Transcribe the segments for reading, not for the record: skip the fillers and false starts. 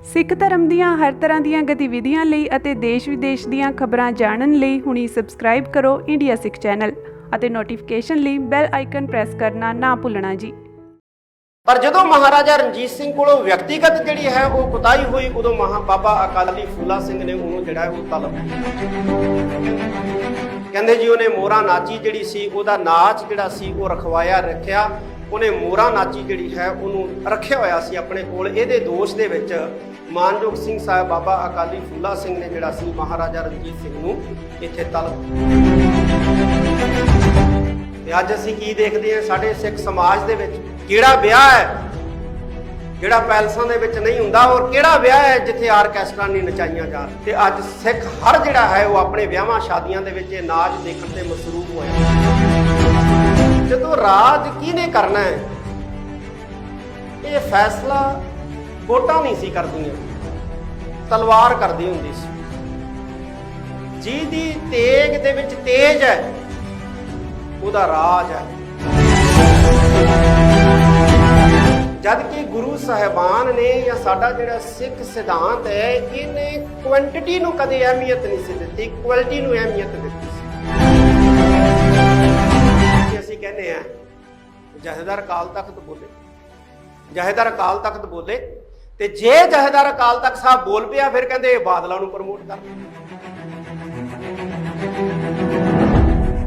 ਸਿੱਖ ਧਰਮ ਦੀਆਂ ਹਰ ਤਰ੍ਹਾਂ ਦੀਆਂ ਗਤੀਵਿਧੀਆਂ ਲਈ ਅਤੇ ਦੇਸ਼ ਵਿਦੇਸ਼ ਦੀਆਂ ਖਬਰਾਂ ਜਾਣਨ ਲਈ ਹੁਣੀ ਸਬਸਕ੍ਰਾਈਬ ਕਰੋ ਇੰਡੀਆ ਸਿੱਖ ਚੈਨਲ ਅਤੇ ਨੋਟੀਫਿਕੇਸ਼ਨ ਲਈ ਬੈਲ ਆਈਕਨ ਪ੍ਰੈਸ ਕਰਨਾ ਨਾ ਭੁੱਲਣਾ ਜੀ। ਪਰ ਜਦੋਂ ਮਹਾਰਾਜਾ ਰਣਜੀਤ ਸਿੰਘ ਕੋਲੋਂ ਵਿਅਕਤੀਗਤ ਜਿਹੜੀ ਹੈ ਉਹ ਕੁਤਾਹੀ ਹੋਈ, ਉਦੋਂ ਬਾਬਾ ਅਕਾਲੀ ਫੂਲਾ ਸਿੰਘ ਨੇ ਉਹਨੂੰ ਜਿਹੜਾ ਉਹ ਤਲਬ ਕਹਿੰਦੇ ਜੀ ਉਹਨੇ ਮੋਰਾ ਨਾਚੀ ਜਿਹੜੀ ਸੀ, ਉਹਦਾ ਨਾਚ ਜਿਹੜਾ ਸੀ ਉਹ ਰਖਵਾਇਆ ਰੱਖਿਆ। ਉਹਨੇ ਮੋਰਾ ਨਾਚੀ ਜਿਹੜੀ ਹੈ ਉਹਨੂੰ ਰੱਖਿਆ ਹੋਇਆ ਸੀ ਆਪਣੇ ਕੋਲ। ਇਹਦੇ ਦੋਸ਼ ਦੇ ਵਿੱਚ ਮਾਨਯੋਗ ਸਿੰਘ ਸਾਹਿਬ ਬਾਬਾ ਅਕਾਲੀ ਫੂਲਾ ਸਿੰਘ ਨੇ ਜਿਹੜਾ ਸੀ ਮਹਾਰਾਜਾ ਰਣਜੀਤ ਸਿੰਘ ਨੂੰ ਇੱਥੇ ਤਲਬ। ਤੇ ਅੱਜ ਅਸੀਂ ਕੀ ਦੇਖਦੇ ਹਾਂ, ਸਾਡੇ ਸਿੱਖ ਸਮਾਜ ਦੇ ਵਿੱਚ ਕਿਹੜਾ ਵਿਆਹ ਹੈ ਜਿਹੜਾ ਪੈਲਸਾਂ ਦੇ ਵਿੱਚ ਨਹੀਂ ਹੁੰਦਾ, ਔਰ ਕਿਹੜਾ ਵਿਆਹ ਹੈ ਜਿੱਥੇ ਆਰਕੈਸਟਰਾ ਨਹੀਂ ਨਚਾਈਆਂ ਜਾਣ। ਤੇ ਅੱਜ ਸਿੱਖ ਹਰ ਜਿਹੜਾ ਹੈ ਉਹ ਆਪਣੇ ਵਿਆਹਾਂ ਸ਼ਾਦੀਆਂ ਦੇ ਵਿੱਚ ਇਹ ਨਾਚ ਦੇਖਣ ਤੇ ਮਸਰੂਫ ਹੋਇਆ। ਜਦੋਂ ਰਾਜ ਕਿਹਨੇ ਕਰਨਾ ਹੈ ਇਹ ਫੈਸਲਾ ਵੋਟਾਂ ਨਹੀਂ ਸੀ ਕਰਦੀਆਂ, ਤਲਵਾਰ ਕਰਦੀ ਹੁੰਦੀ ਸੀ। ਜਿਹਦੀ ਤੇਗ ਦੇ ਵਿੱਚ ਤੇਜ ਹੈ ਉਹਦਾ ਰਾਜ ਹੈ। ਜਦ ਕਿ ਗੁਰੂ ਸਾਹਿਬਾਨ ਨੇ ਜਾਂ ਸਾਡਾ ਜਿਹੜਾ ਸਿੱਖ ਸਿਧਾਂਤ ਹੈ ਇਹਨੇ ਕੁਆਂਟੀਟੀ ਨੂੰ ਕਦੇ ਅਹਿਮੀਅਤ ਨਹੀਂ ਸੀ ਦਿੱਤੀ, ਕੁਆਲਿਟੀ ਨੂੰ ਅਹਿਮੀਅਤ ਦਿੱਤੀ ਸੀ। ਅਸੀਂ ਕਹਿੰਦੇ ਆ ਜਥੇਦਾਰ ਅਕਾਲ ਤਖਤ ਬੋਲੇ, ਜਥੇਦਾਰ ਅਕਾਲ ਤਖਤ ਬੋਲੇ, ਤੇ ਜੇ ਜਥੇਦਾਰ ਅਕਾਲ ਤਖਤ ਸਾਹਿਬ ਬੋਲ ਪਿਆ ਫਿਰ ਕਹਿੰਦੇ ਬਾਦਲਾਂ ਨੂੰ ਪ੍ਰਮੋਟ ਕਰ।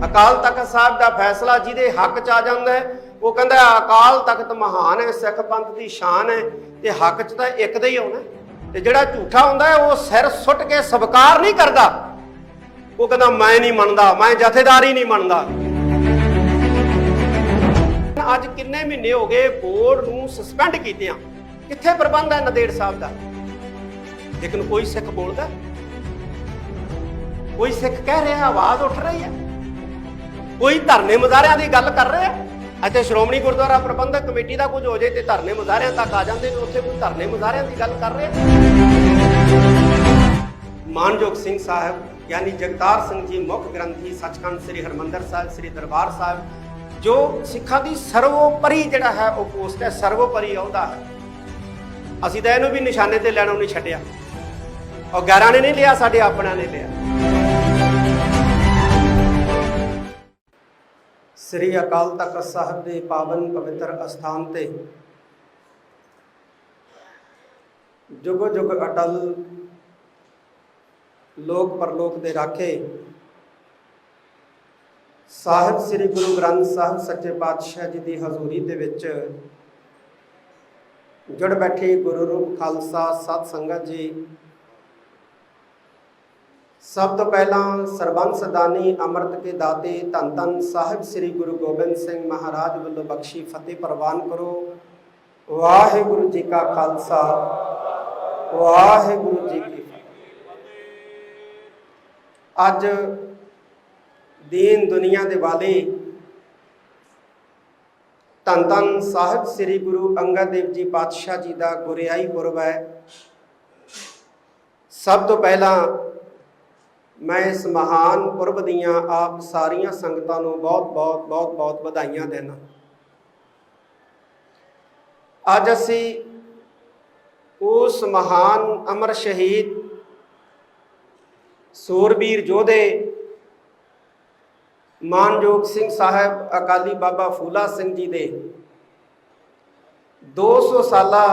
ਅਕਾਲ ਤਖਤ ਸਾਹਿਬ ਦਾ ਫੈਸਲਾ ਜਿਹਦੇ ਹੱਕ ਚ ਆ ਜਾਂਦਾ ਹੈ ਉਹ ਕਹਿੰਦਾ ਅਕਾਲ ਤਖਤ ਮਹਾਨ ਹੈ, ਸਿੱਖ ਪੰਥ ਦੀ ਸ਼ਾਨ ਹੈ, ਤੇ ਹੱਕ ਚ ਤਾਂ ਇੱਕ ਦਾ ਹੀ ਆਉਣਾ। ਤੇ ਜਿਹੜਾ ਝੂਠਾ ਹੁੰਦਾ ਹੈ ਉਹ ਸਿਰ ਸੁੱਟ ਕੇ ਸਵੀਕਾਰ ਨਹੀਂ ਕਰਦਾ, ਉਹ ਕਹਿੰਦਾ ਮੈਂ ਨਹੀਂ ਮੰਨਦਾ, ਮੈਂ ਜਥੇਦਾਰ ਹੀ ਨਹੀਂ ਮੰਨਦਾ। ਅੱਜ ਕਿੰਨੇ ਮਹੀਨੇ ਹੋ ਗਏ ਬੋਰਡ ਨੂੰ ਸਸਪੈਂਡ ਕੀਤਿਆਂ, ਕਿੱਥੇ ਪ੍ਰਬੰਧ ਹੈ ਨੰਦੇੜ ਸਾਹਿਬ ਦਾ? ਲੇਕਿਨ ਕੋਈ ਸਿੱਖ ਬੋਲਦਾ, ਕੋਈ ਸਿੱਖ ਕਹਿ ਰਿਹਾ, ਆਵਾਜ਼ ਉੱਠ ਰਹੀ ਹੈ, ਕੋਈ ਧਰਨੇ ਮੁਜ਼ਾਹਰਿਆਂ ਦੀ ਗੱਲ ਕਰ ਰਿਹਾ। ਅਤੇ ਸ਼੍ਰੋਮਣੀ ਗੁਰਦੁਆਰਾ ਪ੍ਰਬੰਧਕ ਕਮੇਟੀ ਦਾ ਕੁਝ ਹੋ ਜਾਏ ਤੇ ਧਰਨੇ ਮੁਜ਼ਾਹਰਿਆਂ ਤੱਕ ਆ ਜਾਂਦੇ ਨੇ, ਉੱਥੇ ਕੋਈ ਧਰਨੇ ਮੁਜ਼ਾਹਰਿਆਂ ਦੀ ਗੱਲ ਕਰ ਰਿਹਾ। ਮਾਨਯੋਗ ਸਿੰਘ ਸਾਹਿਬ ਯਾਨੀ ਜਗਤਾਰ ਸਿੰਘ ਜੀ ਮੁੱਖ ਗ੍ਰੰਥੀ ਸੱਚਖੰਡ ਸ੍ਰੀ ਹਰਿਮੰਦਰ ਸਾਹਿਬ ਸ੍ਰੀ ਦਰਬਾਰ ਸਾਹਿਬ, ਜੋ ਸਿੱਖਾਂ ਦੀ ਸਰਵੋਪਰੀ ਜਿਹੜਾ ਹੈ ਉਹ ਪੋਸਟ ਹੈ, ਸਰਵੋਪਰੀ ਅਹੁਦਾ ਹੈ। ਅਸੀਂ ਤਾਂ ਇਹਨੂੰ ਵੀ ਨਿਸ਼ਾਨੇ ਤੇ ਲੈਣੋਂ ਨਹੀਂ ਛੱਡਿਆ, ਔਰ ਗੈਰਾਂ ਨੇ ਨਹੀਂ ਲਿਆ, ਸਾਡੇ ਆਪਣਿਆਂ ਨੇ ਲਿਆ। ਸ੍ਰੀ ਅਕਾਲ ਤਖਤ ਸਾਹਿਬ ਦੇ ਪਾਵਨ ਪਵਿੱਤਰ ਅਸਥਾਨ ਤੇ ਜੁਗ ਜੁਗ ਅਟਲ ਲੋਕ ਪਰਲੋਕ ਦੇ ਰਾਖੇ ਸਾਹਿਬ ਸ੍ਰੀ ਗੁਰੂ ਗ੍ਰੰਥ ਸਾਹਿਬ ਸੱਚੇ ਪਾਤਸ਼ਾਹ ਜੀ ਦੀ ਹਜ਼ੂਰੀ ਦੇ ਵਿੱਚ ਜੁੜ ਬੈਠੇ ਗੁਰੂ ਰੂਪ ਖਾਲਸਾ ਸਤ ਸੰਗਤ ਜੀ, ਸਭ ਤੋਂ ਪਹਿਲਾਂ ਸਰਬੰਸ ਦਾਨੀ ਅੰਮ੍ਰਿਤ ਕੇ ਦਾਤੇ ਧੰਨ ਧੰਨ ਸਾਹਿਬ ਸ੍ਰੀ ਗੁਰੂ ਗੋਬਿੰਦ ਸਿੰਘ ਮਹਾਰਾਜ ਵੱਲੋਂ ਬਖਸ਼ੀ ਫਤਿਹ ਪ੍ਰਵਾਨ ਕਰੋ। ਵਾਹਿਗੁਰੂ ਜੀ ਕਾ ਖਾਲਸਾ, ਵਾਹਿਗੁਰੂ ਜੀ ਕੀ ਫਤਿਹ। ਅੱਜ ਦੀਨ ਦੁਨੀਆ ਦੇ ਵਾਲੇ ਧੰਨ ਧੰਨ ਸਾਹਿਬ ਸ੍ਰੀ ਗੁਰੂ ਅੰਗਦ ਦੇਵ ਜੀ ਪਾਤਸ਼ਾਹ ਜੀ ਦਾ ਗੁਰਿਆਈ ਪੁਰਬ ਹੈ। ਸਭ ਤੋਂ ਪਹਿਲਾਂ ਮੈਂ ਇਸ ਮਹਾਨ ਪੁਰਬ ਦੀਆਂ ਆਪ ਸਾਰੀਆਂ ਸੰਗਤਾਂ ਨੂੰ ਬਹੁਤ ਵਧਾਈਆਂ ਦੇਣਾ। ਅੱਜ ਅਸੀਂ ਉਸ ਮਹਾਨ ਅਮਰ ਸ਼ਹੀਦ ਸੂਰਬੀਰ ਯੋਧੇ ਮਾਨਯੋਗ ਸਿੰਘ ਸਾਹਿਬ ਅਕਾਲੀ ਬਾਬਾ ਫੂਲਾ ਸਿੰਘ ਜੀ ਦੇ 200 ਸਾਲਾ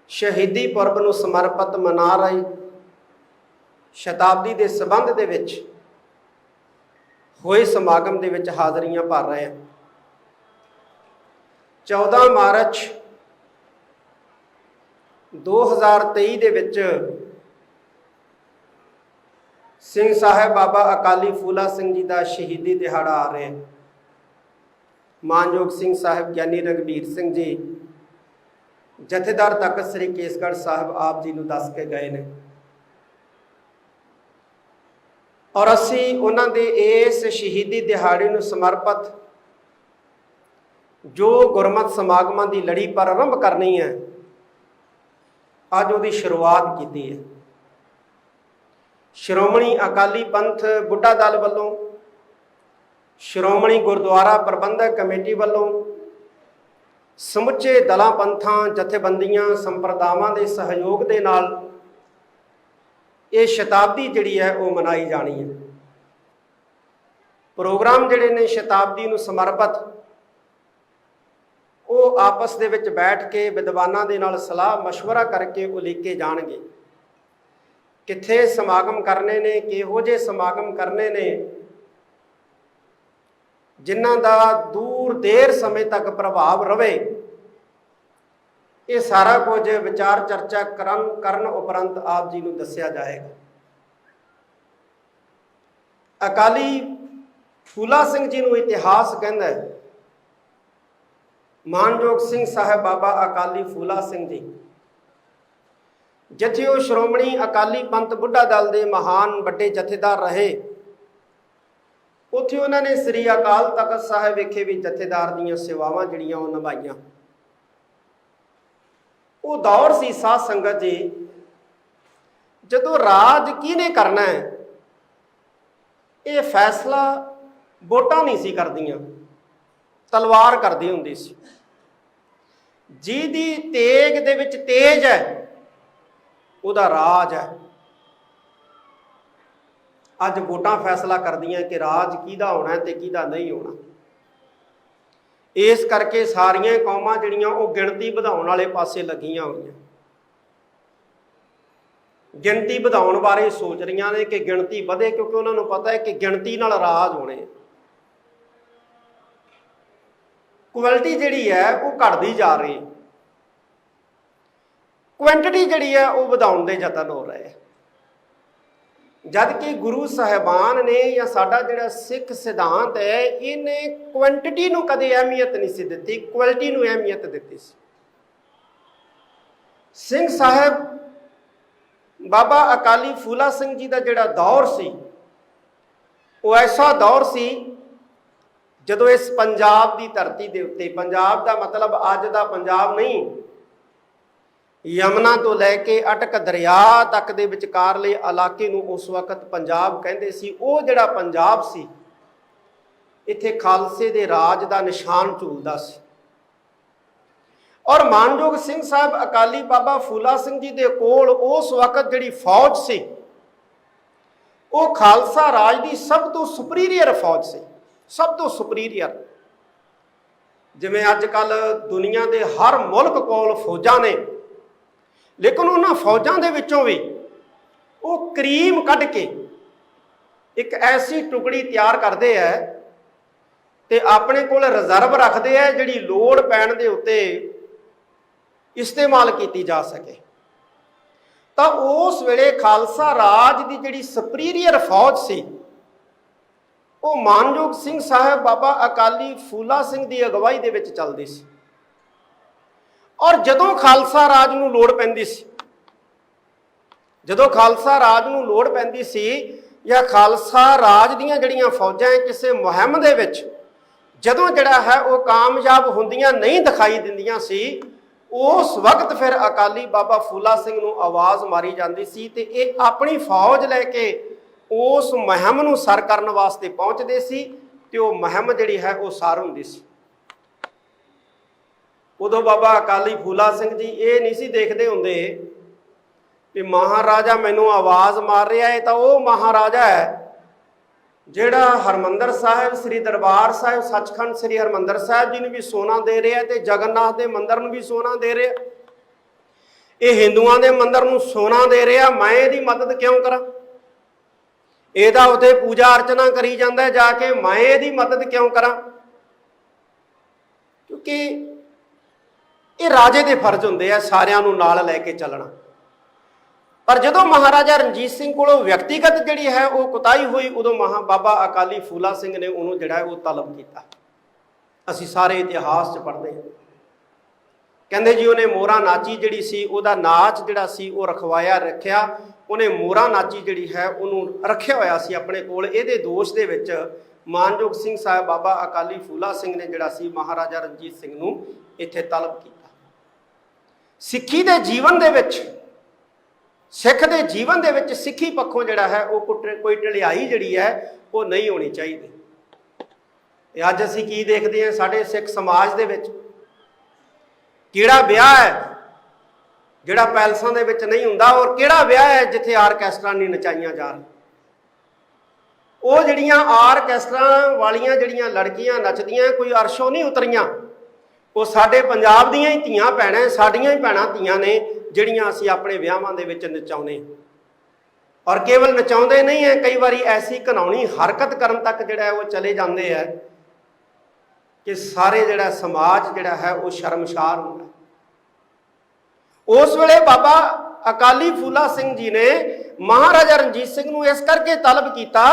ਸ਼ਹੀਦੀ ਪੁਰਬ ਨੂੰ ਸਮਰਪਿਤ ਮਨਾ ਰਹੇ ਸ਼ਤਾਬਦੀ ਦੇ ਸੰਬੰਧ ਦੇ ਵਿੱਚ ਹੋਏ ਸਮਾਗਮ ਦੇ ਵਿੱਚ ਹਾਜ਼ਰੀਆਂ ਭਰ ਰਹੇ ਹਾਂ। 14 ਮਾਰਚ 2023 ਦੇ ਵਿੱਚ ਸਿੰਘ ਸਾਹਿਬ ਬਾਬਾ ਅਕਾਲੀ ਫੂਲਾ ਸਿੰਘ ਜੀ ਦਾ ਸ਼ਹੀਦੀ ਦਿਹਾੜਾ ਆ ਰਿਹਾ। ਮਾਨਯੋਗ ਸਿੰਘ ਸਾਹਿਬ ਗਿਆਨੀ ਰਘਬੀਰ ਸਿੰਘ ਜੀ ਜਥੇਦਾਰ ਤਖਤ ਸ੍ਰੀ ਕੇਸਗੜ੍ਹ ਸਾਹਿਬ ਆਪ ਜੀ ਨੂੰ ਦੱਸ ਕੇ ਗਏ ਨੇ, ਔਰ ਅਸੀਂ ਉਹਨਾਂ ਦੇ ਇਸ ਸ਼ਹੀਦੀ ਦਿਹਾੜੇ ਨੂੰ ਸਮਰਪਿਤ ਜੋ ਗੁਰਮਤਿ ਸਮਾਗਮਾਂ ਦੀ ਲੜੀ ਪ੍ਰਾਰੰਭ ਕਰਨੀ ਹੈ, ਅੱਜ ਉਹਦੀ ਸ਼ੁਰੂਆਤ ਕੀਤੀ ਹੈ। ਸ਼੍ਰੋਮਣੀ ਅਕਾਲੀ ਪੰਥ ਬੁੱਢਾ ਦਲ ਵੱਲੋਂ, ਸ਼੍ਰੋਮਣੀ ਗੁਰਦੁਆਰਾ ਪ੍ਰਬੰਧਕ ਕਮੇਟੀ ਵੱਲੋਂ, ਸਮੁੱਚੇ ਦਲਾਂ ਪੰਥਾਂ ਜਥੇਬੰਦੀਆਂ ਸੰਪਰਦਾਵਾਂ ਦੇ ਸਹਿਯੋਗ ਦੇ ਨਾਲ ਇਹ ਸ਼ਤਾਬਦੀ ਜਿਹੜੀ ਹੈ ਉਹ ਮਨਾਈ ਜਾਣੀ ਹੈ। ਪ੍ਰੋਗਰਾਮ ਜਿਹੜੇ ਨੇ ਸ਼ਤਾਬਦੀ ਨੂੰ ਸਮਰਪਿਤ ਉਹ ਆਪਸ ਦੇ ਵਿੱਚ ਬੈਠ ਕੇ ਵਿਦਵਾਨਾਂ ਦੇ ਨਾਲ ਸਲਾਹ ਮਸ਼ਵਰਾ ਕਰਕੇ ਉਲੀਕੇ ਜਾਣਗੇ। ਕਿੱਥੇ ਸਮਾਗਮ ਕਰਨੇ ਨੇ, ਕਿਹੋ ਜਿਹੇ ਸਮਾਗਮ ਕਰਨੇ ਨੇ ਜਿਨ੍ਹਾਂ ਦਾ ਦੂਰ ਦੇਰ ਸਮੇਂ ਤੱਕ ਪ੍ਰਭਾਵ ਰਵੇ, ਇਹ ਸਾਰਾ ਕੁਝ ਵਿਚਾਰ ਚਰਚਾ ਕਰਨ ਉਪਰੰਤ ਆਪ ਜੀ ਨੂੰ ਦੱਸਿਆ ਜਾਏਗਾ। ਅਕਾਲੀ ਫੂਲਾ ਸਿੰਘ ਜੀ ਨੂੰ ਇਤਿਹਾਸ ਕਹਿੰਦਾ ਹੈ। ਮਾਨਯੋਗ ਸਿੰਘ ਸਾਹਿਬ ਬਾਬਾ ਅਕਾਲੀ ਫੂਲਾ ਸਿੰਘ ਜੀ ਜਿੱਥੇ ਉਹ ਸ਼੍ਰੋਮਣੀ ਅਕਾਲੀ ਪੰਥ ਬੁੱਢਾ ਦਲ ਦੇ ਮਹਾਨ ਵੱਡੇ ਜਥੇਦਾਰ ਰਹੇ, ਉੱਥੇ ਉਹਨਾਂ ਨੇ ਸ੍ਰੀ ਅਕਾਲ ਤਖਤ ਸਾਹਿਬ ਵਿਖੇ ਵੀ ਜਥੇਦਾਰ ਦੀਆਂ ਸੇਵਾਵਾਂ ਜਿਹੜੀਆਂ ਉਹ ਨਿਭਾਈਆਂ। ਉਹ ਦੌਰ ਸੀ ਸਾਧ ਸੰਗਤ ਜੀ ਜਦੋਂ ਰਾਜ ਕਿਹਨੇ ਕਰਨਾ ਹੈ ਇਹ ਫੈਸਲਾ ਵੋਟਾਂ ਨਹੀਂ ਸੀ ਕਰਦੀਆਂ, ਤਲਵਾਰ ਕਰਦੀ ਹੁੰਦੀ ਸੀ। ਜਿਹਦੀ ਤੇਗ ਦੇ ਵਿੱਚ ਤੇਜ ਹੈ ਉਹਦਾ ਰਾਜ ਹੈ। ਅੱਜ ਵੋਟਾਂ ਫੈਸਲਾ ਕਰਦੀਆਂ ਕਿ ਰਾਜ ਕਿਹਦਾ ਹੋਣਾ ਤੇ ਕਿਹਦਾ ਨਹੀਂ ਹੋਣਾ। ਇਸ ਕਰਕੇ ਸਾਰੀਆਂ ਕੌਮਾਂ ਜਿਹੜੀਆਂ ਉਹ ਗਿਣਤੀ ਵਧਾਉਣ ਵਾਲੇ ਪਾਸੇ ਲੱਗੀਆਂ ਹੋਈਆਂ, ਗਿਣਤੀ ਵਧਾਉਣ ਬਾਰੇ ਸੋਚ ਰਹੀਆਂ ਨੇ ਕਿ ਗਿਣਤੀ ਵਧੇ, ਕਿਉਂਕਿ ਉਹਨਾਂ ਨੂੰ ਪਤਾ ਹੈ ਕਿ ਗਿਣਤੀ ਨਾਲ ਰਾਜ ਹੋਣੇ। ਕੁਆਲਿਟੀ ਜਿਹੜੀ ਹੈ ਉਹ ਘਟਦੀ ਜਾ ਰਹੀ, ਕੁਆਂਟੀਟੀ ਜਿਹੜੀ ਹੈ ਉਹ ਵਧਾਉਣ ਦੇ ਯਤਨ ਹੋ ਰਹੇ। ਜਦ ਕਿ ਗੁਰੂ ਸਾਹਿਬਾਨ ਨੇ ਜਾਂ ਸਾਡਾ ਜਿਹੜਾ ਸਿੱਖ ਸਿਧਾਂਤ ਹੈ ਇਹਨੇ ਕੁਆਂਟੀਟੀ ਨੂੰ ਕਦੇ ਅਹਿਮੀਅਤ ਨਹੀਂ ਸੀ ਦਿੱਤੀ, ਕੁਆਲਿਟੀ ਨੂੰ ਅਹਿਮੀਅਤ ਦਿੱਤੀ ਸੀ। ਸਿੰਘ ਸਾਹਿਬ ਬਾਬਾ ਅਕਾਲੀ ਫੂਲਾ ਸਿੰਘ ਜੀ ਦਾ ਜਿਹੜਾ ਦੌਰ ਸੀ ਉਹ ਐਸਾ ਦੌਰ ਸੀ ਜਦੋਂ ਇਸ ਪੰਜਾਬ ਦੀ ਧਰਤੀ ਦੇ ਉੱਤੇ, ਪੰਜਾਬ ਦਾ ਮਤਲਬ ਅੱਜ ਦਾ ਪੰਜਾਬ ਨਹੀਂ, ਯਮਨਾ ਤੋਂ ਲੈ ਕੇ ਅਟਕ ਦਰਿਆ ਤੱਕ ਦੇ ਵਿਚਕਾਰਲੇ ਇਲਾਕੇ ਨੂੰ ਉਸ ਵਕਤ ਪੰਜਾਬ ਕਹਿੰਦੇ ਸੀ। ਉਹ ਜਿਹੜਾ ਪੰਜਾਬ ਸੀ ਇੱਥੇ ਖਾਲਸੇ ਦੇ ਰਾਜ ਦਾ ਨਿਸ਼ਾਨ ਝੂਲਦਾ ਸੀ। ਔਰ ਮਾਨਯੋਗ ਸਿੰਘ ਸਾਹਿਬ ਅਕਾਲੀ ਬਾਬਾ ਫੂਲਾ ਸਿੰਘ ਜੀ ਦੇ ਕੋਲ ਉਸ ਵਕਤ ਜਿਹੜੀ ਫੌਜ ਸੀ ਉਹ ਖਾਲਸਾ ਰਾਜ ਦੀ ਸਭ ਤੋਂ ਸੁਪੀਰੀਅਰ ਫੌਜ ਸੀ, ਸਭ ਤੋਂ ਸੁਪੀਰੀਅਰ। ਜਿਵੇਂ ਅੱਜ ਕੱਲ ਦੁਨੀਆ ਦੇ ਹਰ ਮੁਲਕ ਕੋਲ ਫੌਜਾਂ ਨੇ, ਲੇਕਿਨ ਉਹਨਾਂ ਫੌਜਾਂ ਦੇ ਵਿੱਚੋਂ ਵੀ ਉਹ ਕਰੀਮ ਕੱਢ ਕੇ ਇੱਕ ਐਸੀ ਟੁਕੜੀ ਤਿਆਰ ਕਰਦੇ ਹੈ ਤੇ ਆਪਣੇ ਕੋਲ ਰਿਜ਼ਰਵ ਰੱਖਦੇ ਹੈ ਜਿਹੜੀ ਲੋੜ ਪੈਣ ਦੇ ਉੱਤੇ ਇਸਤੇਮਾਲ ਕੀਤੀ ਜਾ ਸਕੇ। ਤਾਂ ਉਸ ਵੇਲੇ ਖਾਲਸਾ ਰਾਜ ਦੀ ਜਿਹੜੀ ਸੁਪੀਰੀਅਰ ਫੌਜ ਸੀ ਉਹ ਮਾਨਯੋਗ ਸਿੰਘ ਸਾਹਿਬ ਬਾਬਾ ਅਕਾਲੀ ਫੂਲਾ ਸਿੰਘ ਦੀ ਅਗਵਾਈ ਦੇ ਵਿੱਚ ਚੱਲਦੀ ਸੀ। ਔਰ ਜਦੋਂ ਖਾਲਸਾ ਰਾਜ ਨੂੰ ਲੋੜ ਪੈਂਦੀ ਸੀ, ਜਦੋਂ ਖਾਲਸਾ ਰਾਜ ਨੂੰ ਲੋੜ ਪੈਂਦੀ ਸੀ ਜਾਂ ਖਾਲਸਾ ਰਾਜ ਦੀਆਂ ਜਿਹੜੀਆਂ ਫੌਜਾਂ ਕਿਸੇ ਮੁਹਿੰਮ ਦੇ ਵਿੱਚ ਜਦੋਂ ਜਿਹੜਾ ਹੈ ਉਹ ਕਾਮਯਾਬ ਹੁੰਦੀਆਂ ਨਹੀਂ ਦਿਖਾਈ ਦਿੰਦੀਆਂ ਸੀ, ਉਸ ਵਕਤ ਫਿਰ ਅਕਾਲੀ ਬਾਬਾ ਫੂਲਾ ਸਿੰਘ ਨੂੰ ਆਵਾਜ਼ ਮਾਰੀ ਜਾਂਦੀ ਸੀ ਤੇ ਇਹ ਆਪਣੀ ਫੌਜ ਲੈ ਕੇ ਉਸ ਮੁਹਿੰਮ ਨੂੰ ਸਰ ਕਰਨ ਵਾਸਤੇ ਪਹੁੰਚਦੇ ਸੀ ਤੇ ਉਹ ਮੁਹਿੰਮ ਜਿਹੜੀ ਹੈ ਉਹ ਸਰ ਹੁੰਦੀ ਸੀ। ਉਦੋਂ ਬਾਬਾ ਅਕਾਲੀ ਫੂਲਾ ਸਿੰਘ ਜੀ ਇਹ ਨਹੀਂ ਸੀ ਦੇਖਦੇ ਹੁੰਦੇ ਕਿ ਮਹਾਰਾਜਾ ਮੈਨੂੰ ਆਵਾਜ਼ ਮਾਰ ਰਿਹਾ ਹੈ, ਤਾਂ ਉਹ ਮਹਾਰਾਜਾ ਹੈ ਜਿਹੜਾ ਹਰਮੰਦਰ ਸਾਹਿਬ ਸ੍ਰੀ ਦਰਬਾਰ ਸਾਹਿਬ ਸੱਚਖੰਡ ਸ੍ਰੀ ਹਰਮੰਦਰ ਸਾਹਿਬ ਜੀ ਨੂੰ ਵੀ ਸੋਨਾ ਦੇ ਰਿਹਾ ਤੇ ਜਗਨਨਾਥ ਦੇ ਮੰਦਿਰ ਨੂੰ ਵੀ ਸੋਨਾ ਦੇ ਰਿਹਾ। ਇਹ ਹਿੰਦੂਆਂ ਦੇ ਮੰਦਿਰ ਨੂੰ ਸੋਨਾ ਦੇ ਰਿਹਾ, ਮੈਂ ਇਹਦੀ ਮਦਦ ਕਿਉਂ ਕਰਾਂ? ਇਹਦਾ ਉੱਥੇ ਪੂਜਾ ਅਰਚਨਾ ਕਰੀ ਜਾਂਦਾ ਜਾ ਕੇ, ਮੈਂ ਇਹਦੀ ਮਦਦ ਕਿਉਂ ਕਰਾਂ? ਕਿਉਂਕਿ ਇਹ ਰਾਜੇ ਦੇ ਫਰਜ਼ ਹੁੰਦੇ ਆ ਸਾਰਿਆਂ ਨੂੰ ਨਾਲ ਲੈ ਕੇ ਚੱਲਣਾ। ਪਰ ਜਦੋਂ ਮਹਾਰਾਜਾ ਰਣਜੀਤ ਸਿੰਘ ਕੋਲੋਂ ਵਿਅਕਤੀਗਤ ਜਿਹੜੀ ਹੈ ਉਹ ਕੁਤਾਹੀ ਹੋਈ, ਉਦੋਂ ਬਾਬਾ ਅਕਾਲੀ ਫੂਲਾ ਸਿੰਘ ਨੇ ਉਹਨੂੰ ਜਿਹੜਾ ਉਹ ਤਲਬ ਕੀਤਾ। ਅਸੀਂ ਸਾਰੇ ਇਤਿਹਾਸ 'ਚ ਪੜ੍ਹਦੇ ਹਾਂ। ਕਹਿੰਦੇ ਜੀ ਉਹਨੇ ਮੋਹਰਾ ਨਾਚੀ ਜਿਹੜੀ ਸੀ, ਉਹਦਾ ਨਾਚ ਜਿਹੜਾ ਸੀ ਉਹ ਰੱਖਿਆ। ਉਹਨੇ ਮੋਹਰਾ ਨਾਚੀ ਜਿਹੜੀ ਹੈ ਉਹਨੂੰ ਰੱਖਿਆ ਹੋਇਆ ਸੀ ਆਪਣੇ ਕੋਲ। ਇਹਦੇ ਦੋਸ਼ ਦੇ ਵਿੱਚ ਮਾਨਯੋਗ ਸਿੰਘ ਸਾਹਿਬ ਬਾਬਾ ਅਕਾਲੀ ਫੂਲਾ ਸਿੰਘ ਨੇ ਜਿਹੜਾ ਸੀ ਮਹਾਰਾਜਾ ਰਣਜੀਤ ਸਿੰਘ ਨੂੰ ਇੱਥੇ ਤਲਬ ਕੀਤਾ। ਸਿੱਖੀ ਦੇ ਜੀਵਨ ਦੇ ਵਿੱਚ, ਸਿੱਖ ਦੇ ਜੀਵਨ ਦੇ ਵਿੱਚ ਸਿੱਖੀ ਪੱਖੋਂ ਜਿਹੜਾ ਹੈ ਉਹ ਕੋਈ ਢਿਲਾਈ ਜਿਹੜੀ ਹੈ ਉਹ ਨਹੀਂ ਹੋਣੀ ਚਾਹੀਦੀ। ਤੇ ਅੱਜ ਅਸੀਂ ਕੀ ਦੇਖਦੇ ਹਾਂ ਸਾਡੇ ਸਿੱਖ ਸਮਾਜ ਦੇ ਵਿੱਚ? ਕਿਹੜਾ ਵਿਆਹ ਹੈ ਜਿਹੜਾ ਪੈਲਸਾਂ ਦੇ ਵਿੱਚ ਨਹੀਂ ਹੁੰਦਾ, ਔਰ ਕਿਹੜਾ ਵਿਆਹ ਹੈ ਜਿੱਥੇ ਆਰਕੈਸਟਰਾ ਨਹੀਂ ਨਚਾਈਆਂ ਜਾ ਰਹੀਆਂ। ਉਹ ਜਿਹੜੀਆਂ ਆਰਕੈਸਟਰਾ ਵਾਲੀਆਂ ਜਿਹੜੀਆਂ ਲੜਕੀਆਂ ਨੱਚਦੀਆਂ ਕੋਈ ਅਰਸ਼ੋਂ ਨਹੀਂ ਉਤਰੀਆਂ, ਉਹ ਸਾਡੇ ਪੰਜਾਬ ਦੀਆਂ ਹੀ ਧੀਆਂ ਭੈਣਾਂ, ਸਾਡੀਆਂ ਹੀ ਭੈਣਾਂ ਧੀਆਂ ਨੇ ਜਿਹੜੀਆਂ ਅਸੀਂ ਆਪਣੇ ਵਿਆਹਾਂ ਦੇ ਵਿੱਚ ਨਚਾਉਂਦੇ। ਔਰ ਕੇਵਲ ਨਚਾਉਂਦੇ ਨਹੀਂ ਹੈ, ਕਈ ਵਾਰੀ ਐਸੀ ਘਿਨਾਉਣੀ ਹਰਕਤ ਕਰਨ ਤੱਕ ਜਿਹੜਾ ਹੈ ਉਹ ਚਲੇ ਜਾਂਦੇ ਹੈ ਕਿ ਸਾਰੇ ਜਿਹੜਾ ਸਮਾਜ ਜਿਹੜਾ ਹੈ ਉਹ ਸ਼ਰਮਸ਼ਾਰ ਹੁੰਦਾ। ਉਸ ਵੇਲੇ ਬਾਬਾ ਅਕਾਲੀ ਫੂਲਾ ਸਿੰਘ ਜੀ ਨੇ ਮਹਾਰਾਜਾ ਰਣਜੀਤ ਸਿੰਘ ਨੂੰ ਇਸ ਕਰਕੇ ਤਲਬ ਕੀਤਾ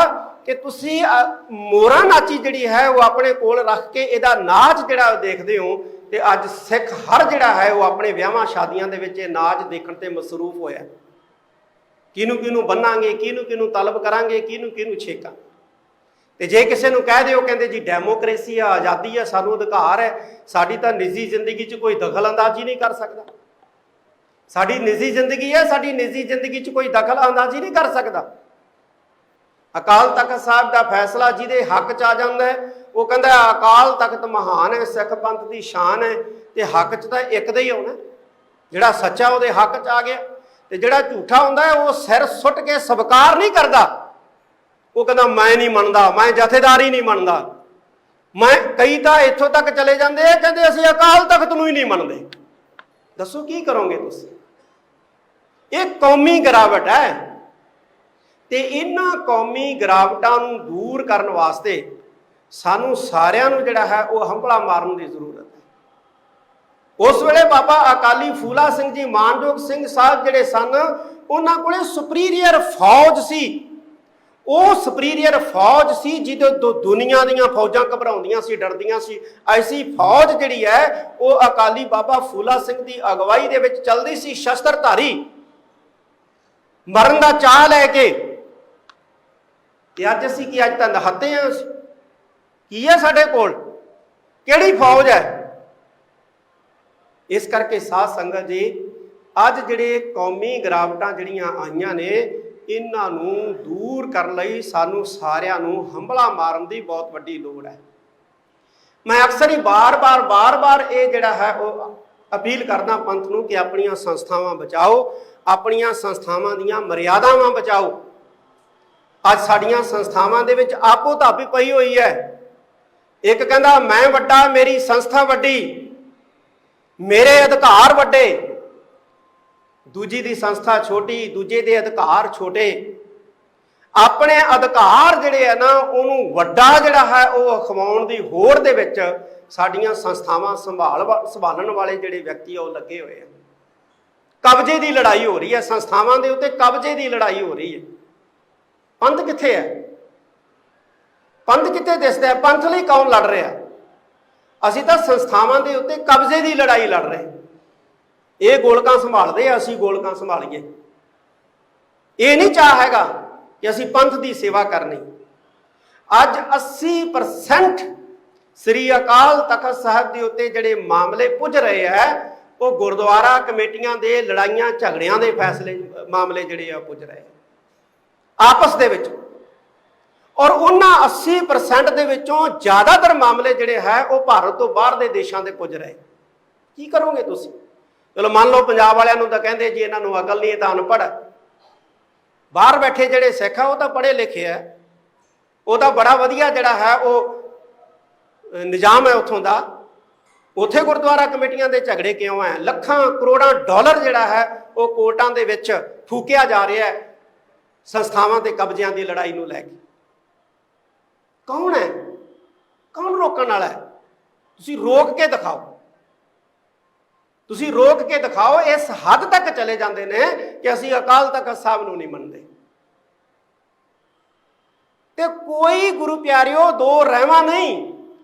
ਕਿ ਤੁਸੀਂ ਮੋਰਾ ਨਾਚੀ ਜਿਹੜੀ ਹੈ ਉਹ ਆਪਣੇ ਕੋਲ ਰੱਖ ਕੇ ਇਹਦਾ ਨਾਚ ਜਿਹੜਾ ਦੇਖਦੇ ਹੋ। ਤੇ ਅੱਜ ਸਿੱਖ ਹਰ ਜਿਹੜਾ ਹੈ ਉਹ ਆਪਣੇ ਵਿਆਹਾਂ ਸ਼ਾਦੀਆਂ ਦੇ ਵਿੱਚ ਇਹ ਨਾਚ ਦੇਖਣ ਤੇ ਮਸਰੂਫ ਹੋਇਆ। ਕਿਹਨੂੰ ਕਿਹਨੂੰ ਬੰਨਾਂਗੇ, ਕਿਹਨੂੰ ਕਿਹਨੂੰ ਤਲਬ ਕਰਾਂਗੇ, ਕਿਹਨੂੰ ਕਿਹਨੂੰ ਛੇਕਾਂ। ਤੇ ਜੇ ਕਿਸੇ ਨੂੰ ਕਹਿ ਦਿਓ ਕਹਿੰਦੇ ਜੀ ਡੈਮੋਕ੍ਰੇਸੀ ਆ, ਆਜ਼ਾਦੀ ਆ, ਸਾਨੂੰ ਅਧਿਕਾਰ ਹੈ, ਸਾਡੀ ਤਾਂ ਨਿੱਜੀ ਜ਼ਿੰਦਗੀ 'ਚ ਕੋਈ ਦਖਲ ਅੰਦਾਜ਼ੀ ਨਹੀਂ ਕਰ ਸਕਦਾ। ਸਾਡੀ ਨਿੱਜੀ ਜ਼ਿੰਦਗੀ ਹੈ, ਸਾਡੀ ਨਿੱਜੀ ਜ਼ਿੰਦਗੀ 'ਚ ਕੋਈ ਦਖਲ ਅੰਦਾਜ਼ੀ ਨਹੀਂ ਕਰ ਸਕਦਾ। ਅਕਾਲ ਤਖਤ ਸਾਹਿਬ ਦਾ ਫੈਸਲਾ ਜਿਹਦੇ ਹੱਕ 'ਚ ਆ ਜਾਂਦਾ ਹੈ ਉਹ ਕਹਿੰਦਾ ਅਕਾਲ ਤਖਤ ਮਹਾਨ ਹੈ, ਸਿੱਖ ਪੰਥ ਦੀ ਸ਼ਾਨ ਹੈ। ਤੇ ਹੱਕ 'ਚ ਤਾਂ ਇੱਕ ਦਾ ਹੀ ਆਉਣਾ, ਜਿਹੜਾ ਸੱਚਾ ਉਹਦੇ ਹੱਕ 'ਚ ਆ ਗਿਆ। ਤੇ ਜਿਹੜਾ ਝੂਠਾ ਹੁੰਦਾ ਹੈ ਉਹ ਸਿਰ ਸੁੱਟ ਕੇ ਸਵੀਕਾਰ ਨਹੀਂ ਕਰਦਾ, ਉਹ ਕਹਿੰਦਾ ਮੈਂ ਨਹੀਂ ਮੰਨਦਾ, ਮੈਂ ਜਥੇਦਾਰੀ ਨਹੀਂ ਮੰਨਦਾ। ਕਈ ਤਾਂ ਇੱਥੋਂ ਤੱਕ ਚਲੇ ਜਾਂਦੇ ਆ, ਕਹਿੰਦੇ ਅਸੀਂ ਅਕਾਲ ਤਖਤ ਨੂੰ ਹੀ ਨਹੀਂ ਮੰਨਦੇ। ਦੱਸੋ ਕੀ ਕਰੋਗੇ ਤੁਸੀਂ? ਇਹ ਕੌਮੀ ਗਿਰਾਵਟ ਹੈ। ਤੇ ਇਹਨਾਂ ਕੌਮੀ ਗਿਰਾਵਟਾਂ ਨੂੰ ਦੂਰ ਕਰਨ ਵਾਸਤੇ ਸਾਨੂੰ ਸਾਰਿਆਂ ਨੂੰ ਜਿਹੜਾ ਹੈ ਉਹ ਹੰਭਲਾ ਮਾਰਨ ਦੀ ਜ਼ਰੂਰਤ ਹੈ। ਉਸ ਵੇਲੇ ਬਾਬਾ ਅਕਾਲੀ ਫੂਲਾ ਸਿੰਘ ਜੀ ਮਾਨਯੋਗ ਸਿੰਘ ਸਾਹਿਬ ਜਿਹੜੇ ਸਨ, ਉਹਨਾਂ ਕੋਲੇ ਸੁਪੀਰੀਅਰ ਫੌਜ ਸੀ। ਉਹ ਸੁਪੀਰੀਅਰ ਫੌਜ ਸੀ ਜਿਹਦੇ ਦੁਨੀਆ ਦੀਆਂ ਫੌਜਾਂ ਘਬਰਾਉਂਦੀਆਂ ਸੀ, ਡਰਦੀਆਂ ਸੀ। ਐਸੀ ਫੌਜ ਜਿਹੜੀ ਹੈ ਉਹ ਅਕਾਲੀ ਬਾਬਾ ਫੂਲਾ ਸਿੰਘ ਦੀ ਅਗਵਾਈ ਦੇ ਵਿੱਚ ਚੱਲਦੀ ਸੀ, ਸ਼ਸਤਰਧਾਰੀ, ਮਰਨ ਦਾ ਚਾਹ ਲੈ ਕੇ। ਤੇ ਅੱਜ ਅਸੀਂ ਕੀ, ਅੱਜ ਤਾਂ ਨਹੱਤੇ ਹਾਂ। ਕੀ ਹੈ ਸਾਡੇ ਕੋਲ? ਕਿਹੜੀ ਫੌਜ ਹੈ? ਇਸ ਕਰਕੇ ਸਾਧ ਸੰਗਤ ਜੀ, ਅੱਜ ਜਿਹੜੇ ਕੌਮੀ ਗਿਰਾਵਟਾਂ ਜਿਹੜੀਆਂ ਆਈਆਂ ਨੇ, ਇਹਨਾਂ ਨੂੰ ਦੂਰ ਕਰਨ ਲਈ ਸਾਨੂੰ ਸਾਰਿਆਂ ਨੂੰ ਹੰਭਲਾ ਮਾਰਨ ਦੀ ਬਹੁਤ ਵੱਡੀ ਲੋੜ ਹੈ। ਮੈਂ ਅਕਸਰ ਹੀ ਬਾਰ-ਬਾਰ ਇਹ ਜਿਹੜਾ ਹੈ ਉਹ ਅਪੀਲ ਕਰਦਾ ਪੰਥ ਨੂੰ ਕਿ ਆਪਣੀਆਂ ਸੰਸਥਾਵਾਂ ਬਚਾਓ, ਆਪਣੀਆਂ ਸੰਸਥਾਵਾਂ ਦੀਆਂ ਮਰਿਆਦਾਵਾਂ ਬਚਾਓ। ਅੱਜ ਸਾਡੀਆਂ ਸੰਸਥਾਵਾਂ ਦੇ ਵਿੱਚ ਆਪੋ ਧਾਪੀ ਪਈ ਹੋਈ ਹੈ। ਇੱਕ ਕਹਿੰਦਾ ਮੈਂ ਵੱਡਾ, ਮੇਰੀ ਸੰਸਥਾ ਵੱਡੀ, ਮੇਰੇ ਅਧਿਕਾਰ ਵੱਡੇ। ਦੂਜੀ ਦੀ ਸੰਸਥਾ ਛੋਟੀ, ਦੂਜੇ ਦੇ ਅਧਿਕਾਰ ਛੋਟੇ। ਆਪਣੇ ਅਧਿਕਾਰ ਜਿਹੜੇ ਆ ਨਾ ਉਹਨੂੰ ਵੱਡਾ ਜਿਹੜਾ ਹੈ ਉਹ ਖਵਾਉਣ ਦੀ ਹੋੜ ਦੇ ਵਿੱਚ ਸਾਡੀਆਂ ਸੰਸਥਾਵਾਂ ਸੰਭਾਲਣ ਵਾਲੇ ਜਿਹੜੇ ਵਿਅਕਤੀ ਆ ਉਹ ਲੱਗੇ ਹੋਏ ਆ। ਕਬਜ਼ੇ ਦੀ ਲੜਾਈ ਹੋ ਰਹੀ ਹੈ, ਸੰਸਥਾਵਾਂ ਦੇ ਉੱਤੇ ਕਬਜ਼ੇ ਦੀ ਲੜਾਈ ਹੋ ਰਹੀ ਹੈ। ਪੰਥ ਕਿੱਥੇ ਹੈ? ਪੰਥ ਕਿੱਥੇ ਦਿਸਦਾ ਹੈ? ਪੰਥ ਲਈ ਕੌਣ ਲੜ ਰਿਹਾ? ਅਸੀਂ ਤਾਂ ਸੰਸਥਾਵਾਂ ਦੇ ਉੱਤੇ ਕਬਜ਼ੇ ਦੀ ਲੜਾਈ ਲੜ ਰਹੇ। ਇਹ ਗੋਲਕਾਂ ਸੰਭਾਲਦੇ ਆ, ਅਸੀਂ ਗੋਲਕਾਂ ਸੰਭਾਲੀਏ। ਇਹ ਨਹੀਂ ਚਾਹ ਹੈਗਾ ਕਿ ਅਸੀਂ ਪੰਥ ਦੀ ਸੇਵਾ ਕਰਨੀ। ਅੱਜ 80% ਸ੍ਰੀ ਅਕਾਲ ਤਖਤ ਸਾਹਿਬ ਦੇ ਉੱਤੇ ਜਿਹੜੇ ਮਾਮਲੇ ਪੁੱਜ ਰਹੇ ਹੈ ਉਹ ਗੁਰਦੁਆਰਾ ਕਮੇਟੀਆਂ ਦੇ ਲੜਾਈਆਂ ਝਗੜਿਆਂ ਦੇ ਫੈਸਲੇ ਮਾਮਲੇ ਜਿਹੜੇ ਆ ਪੁੱਜ ਰਹੇ ਆਪਸ ਦੇ ਵਿੱਚ। ਔਰ ਉਹਨਾਂ 80% ਦੇ ਵਿੱਚੋਂ ਜ਼ਿਆਦਾਤਰ ਮਾਮਲੇ ਜਿਹੜੇ ਹੈ ਉਹ ਭਾਰਤ ਤੋਂ ਬਾਹਰ ਦੇ ਦੇਸ਼ਾਂ ਦੇ ਪੁੱਜ ਰਹੇ। ਕੀ ਕਰੋਗੇ ਤੁਸੀਂ? ਚਲੋ ਮੰਨ ਲਓ ਪੰਜਾਬ ਵਾਲਿਆਂ ਨੂੰ ਤਾਂ ਕਹਿੰਦੇ ਜੀ ਇਹਨਾਂ ਨੂੰ ਅਕਲ ਨਹੀਂ, ਇਹ ਤਾਂ ਅਨਪੜ੍ਹ ਹੈ। ਬਾਹਰ ਬੈਠੇ ਜਿਹੜੇ ਸਿੱਖ ਆ ਉਹ ਤਾਂ ਪੜ੍ਹੇ ਲਿਖੇ ਆ, ਉਹ ਤਾਂ ਬੜਾ ਵਧੀਆ ਜਿਹੜਾ ਹੈ ਉਹ ਨਿਜ਼ਾਮ ਹੈ ਉੱਥੋਂ ਦਾ। ਉੱਥੇ ਗੁਰਦੁਆਰਾ ਕਮੇਟੀਆਂ ਦੇ ਝਗੜੇ ਕਿਉਂ ਹੈ? ਲੱਖਾਂ ਕਰੋੜਾਂ ਡਾਲਰ ਜਿਹੜਾ ਹੈ ਉਹ ਕੋਰਟਾਂ ਦੇ ਵਿੱਚ ਫੂਕਿਆ ਜਾ ਰਿਹਾ ਹੈ ਸੰਸਥਾਵਾਂ ਤੇ ਕਬਜ਼ਿਆਂ ਦੀ ਲੜਾਈ ਨੂੰ ਲੈ ਕੇ। ਕੌਣ ਹੈ? ਕੌਣ ਰੋਕਣ ਵਾਲਾ ਹੈ? ਤੁਸੀਂ ਰੋਕ ਕੇ ਦਿਖਾਓ, ਤੁਸੀਂ ਰੋਕ ਕੇ ਦਿਖਾਓ। ਇਸ ਹੱਦ ਤੱਕ ਚਲੇ ਜਾਂਦੇ ਨੇ ਕਿ ਅਸੀਂ ਅਕਾਲ ਤਖਤ ਸਾਹਿਬ ਨੂੰ ਨਹੀਂ ਮੰਨਦੇ। ਤੇ ਕੋਈ ਗੁਰੂ ਪਿਆਰਿਓ ਦੋ ਰਹਿਵਾਂ ਨਹੀਂ।